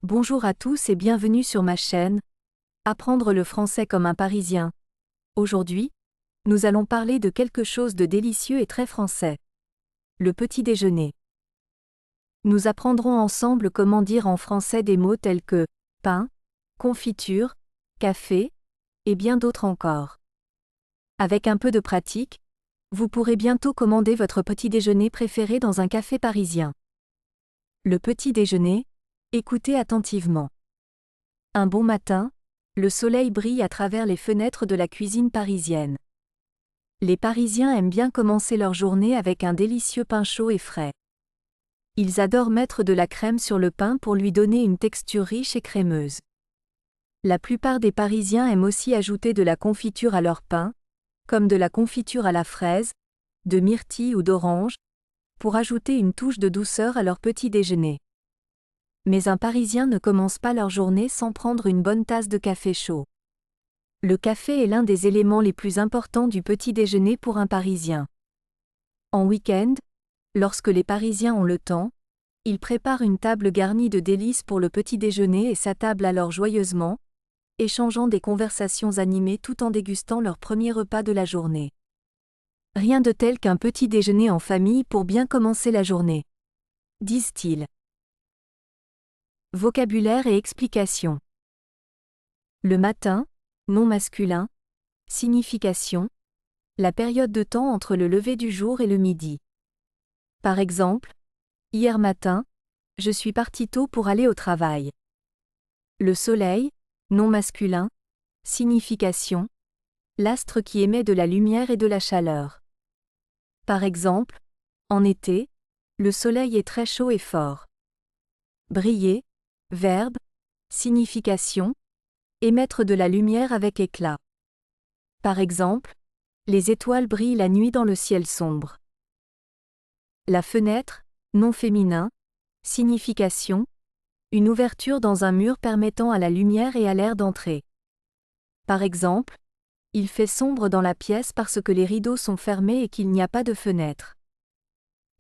Bonjour à tous et bienvenue sur ma chaîne, Apprendre le français comme un Parisien. Aujourd'hui, nous allons parler de quelque chose de délicieux et très français. Le petit déjeuner. Nous apprendrons ensemble comment dire en français des mots tels que pain, confiture, café, et bien d'autres encore. Avec un peu de pratique, vous pourrez bientôt commander votre petit déjeuner préféré dans un café parisien. Le petit déjeuner, écoutez attentivement. Un bon matin, le soleil brille à travers les fenêtres de la cuisine parisienne. Les Parisiens aiment bien commencer leur journée avec un délicieux pain chaud et frais. Ils adorent mettre de la crème sur le pain pour lui donner une texture riche et crémeuse. La plupart des Parisiens aiment aussi ajouter de la confiture à leur pain, comme de la confiture à la fraise, de myrtille ou d'orange, pour ajouter une touche de douceur à leur petit déjeuner. Mais un Parisien ne commence pas leur journée sans prendre une bonne tasse de café chaud. Le café est l'un des éléments les plus importants du petit déjeuner pour un Parisien. En week-end, lorsque les Parisiens ont le temps, ils préparent une table garnie de délices pour le petit déjeuner et s'attablent alors joyeusement, échangeant des conversations animées tout en dégustant leur premier repas de la journée. Rien de tel qu'un petit déjeuner en famille pour bien commencer la journée, disent-ils. Vocabulaire et explication. Le matin, nom masculin. Signification. La période de temps entre le lever du jour et le midi. Par exemple, hier matin, je suis parti tôt pour aller au travail. Le soleil, nom masculin. Signification. L'astre qui émet de la lumière et de la chaleur. Par exemple, en été, le soleil est très chaud et fort. Briller. Verbe. Signification. Émettre de la lumière avec éclat. Par exemple, les étoiles brillent la nuit dans le ciel sombre. La fenêtre, nom féminin. Signification. Une ouverture dans un mur permettant à la lumière et à l'air d'entrer. Par exemple, il fait sombre dans la pièce parce que les rideaux sont fermés et qu'il n'y a pas de fenêtre.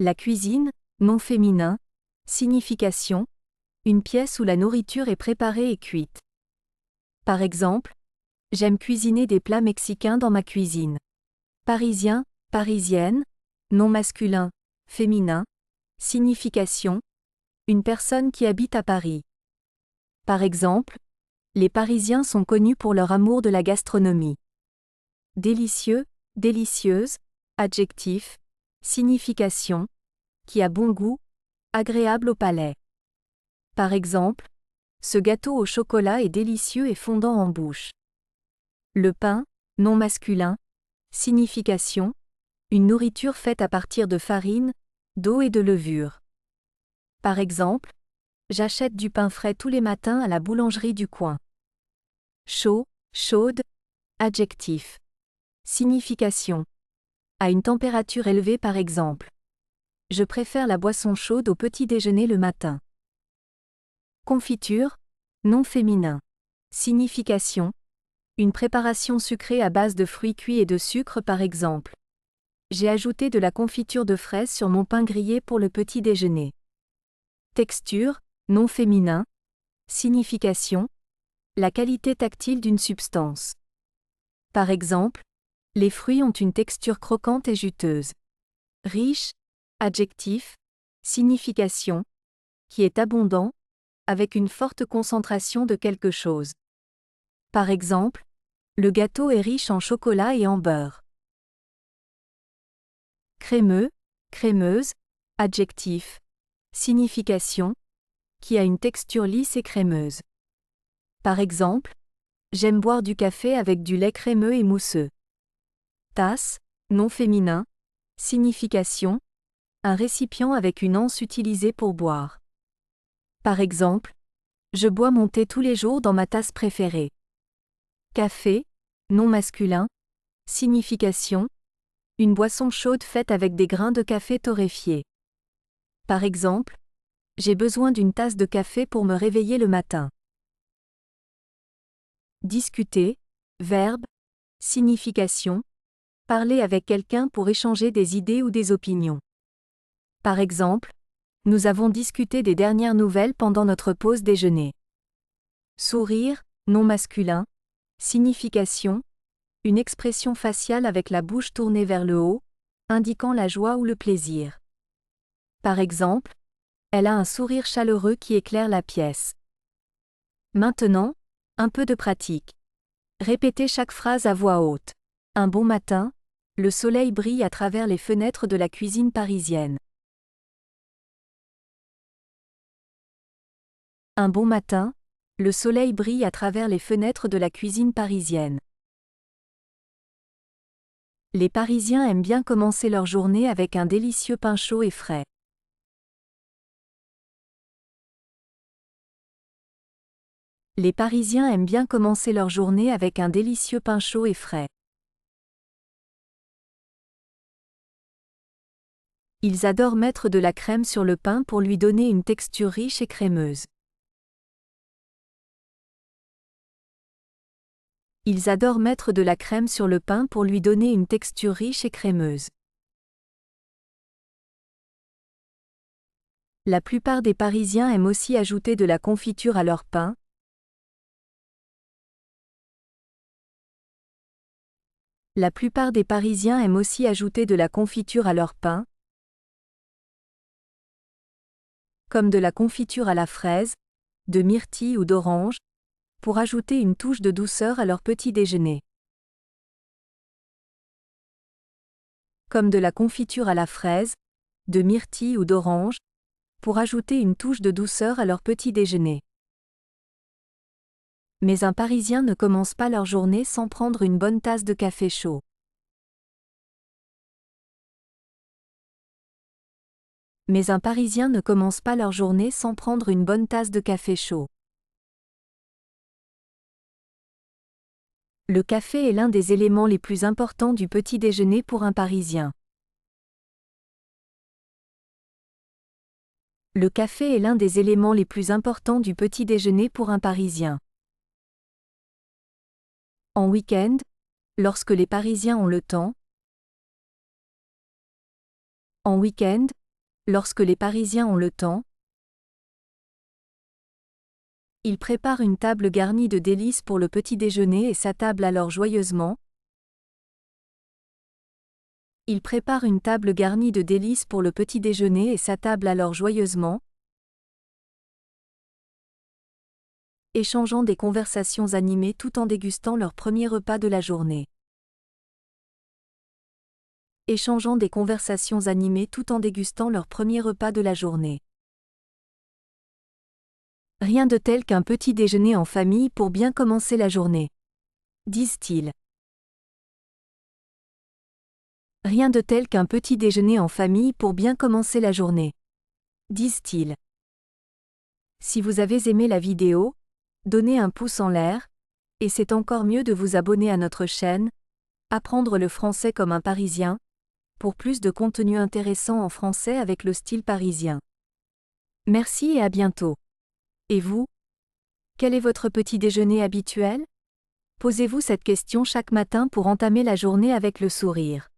La cuisine, nom féminin. Signification. Une pièce où la nourriture est préparée et cuite. Par exemple, j'aime cuisiner des plats mexicains dans ma cuisine. Parisien, parisienne, nom masculin, féminin, signification, une personne qui habite à Paris. Par exemple, les Parisiens sont connus pour leur amour de la gastronomie. Délicieux, délicieuse, adjectif, signification, qui a bon goût, agréable au palais. Par exemple, ce gâteau au chocolat est délicieux et fondant en bouche. Le pain, nom masculin, signification, une nourriture faite à partir de farine, d'eau et de levure. Par exemple, j'achète du pain frais tous les matins à la boulangerie du coin. Chaud, chaude, adjectif. Signification. À une température élevée par exemple. Je préfère la boisson chaude au petit déjeuner le matin. Confiture, nom féminin. Signification. Une préparation sucrée à base de fruits cuits et de sucre par exemple. J'ai ajouté de la confiture de fraises sur mon pain grillé pour le petit déjeuner. Texture, nom féminin. Signification. La qualité tactile d'une substance. Par exemple, les fruits ont une texture croquante et juteuse. Riche, adjectif, signification, qui est abondant, avec une forte concentration de quelque chose. Par exemple, le gâteau est riche en chocolat et en beurre. Crémeux, crémeuse, adjectif, signification, qui a une texture lisse et crémeuse. Par exemple, j'aime boire du café avec du lait crémeux et mousseux. Tasse, nom féminin, signification, un récipient avec une anse utilisée pour boire. Par exemple, je bois mon thé tous les jours dans ma tasse préférée. Café, nom masculin, signification, une boisson chaude faite avec des grains de café torréfiés. Par exemple, j'ai besoin d'une tasse de café pour me réveiller le matin. Discuter, verbe, signification, parler avec quelqu'un pour échanger des idées ou des opinions. Par exemple, Nous avons discuté des dernières nouvelles pendant notre pause déjeuner. Sourire, nom masculin. Signification. Une expression faciale avec la bouche tournée vers le haut, indiquant la joie ou le plaisir. Par exemple, elle a un sourire chaleureux qui éclaire la pièce. Maintenant, un peu de pratique. Répétez chaque phrase à voix haute. Un bon matin, le soleil brille à travers les fenêtres de la cuisine parisienne. Un bon matin, le soleil brille à travers les fenêtres de la cuisine parisienne. Les Parisiens aiment bien commencer leur journée avec un délicieux pain chaud et frais. Les Parisiens aiment bien commencer leur journée avec un délicieux pain chaud et frais. Ils adorent mettre de la crème sur le pain pour lui donner une texture riche et crémeuse. Ils adorent mettre de la crème sur le pain pour lui donner une texture riche et crémeuse. La plupart des Parisiens aiment aussi ajouter de la confiture à leur pain. La plupart des Parisiens aiment aussi ajouter de la confiture à leur pain, comme de la confiture à la fraise, de myrtille ou d'orange, pour ajouter une touche de douceur à leur petit déjeuner. Comme de la confiture à la fraise, de myrtille ou d'orange, pour ajouter une touche de douceur à leur petit déjeuner. Mais un Parisien ne commence pas leur journée sans prendre une bonne tasse de café chaud. Mais un Parisien ne commence pas leur journée sans prendre une bonne tasse de café chaud. Le café est l'un des éléments les plus importants du petit déjeuner pour un Parisien. Le café est l'un des éléments les plus importants du petit déjeuner pour un Parisien. En week-end, lorsque les Parisiens ont le temps. En week-end, lorsque les Parisiens ont le temps. Ils préparent une table garnie de délices pour le petit déjeuner et s'attablent alors joyeusement. Ils préparent une table garnie de délices pour le petit déjeuner et s'attablent alors joyeusement, échangeant des conversations animées tout en dégustant leur premier repas de la journée. Échangeant des conversations animées tout en dégustant leur premier repas de la journée. Rien de tel qu'un petit déjeuner en famille pour bien commencer la journée, disent-ils. Rien de tel qu'un petit déjeuner en famille pour bien commencer la journée, disent-ils. Si vous avez aimé la vidéo, donnez un pouce en l'air, et c'est encore mieux de vous abonner à notre chaîne, Apprendre le français comme un Parisien, pour plus de contenu intéressant en français avec le style parisien. Merci et à bientôt. Et vous? Quel est votre petit déjeuner habituel? Posez-vous cette question chaque matin pour entamer la journée avec le sourire.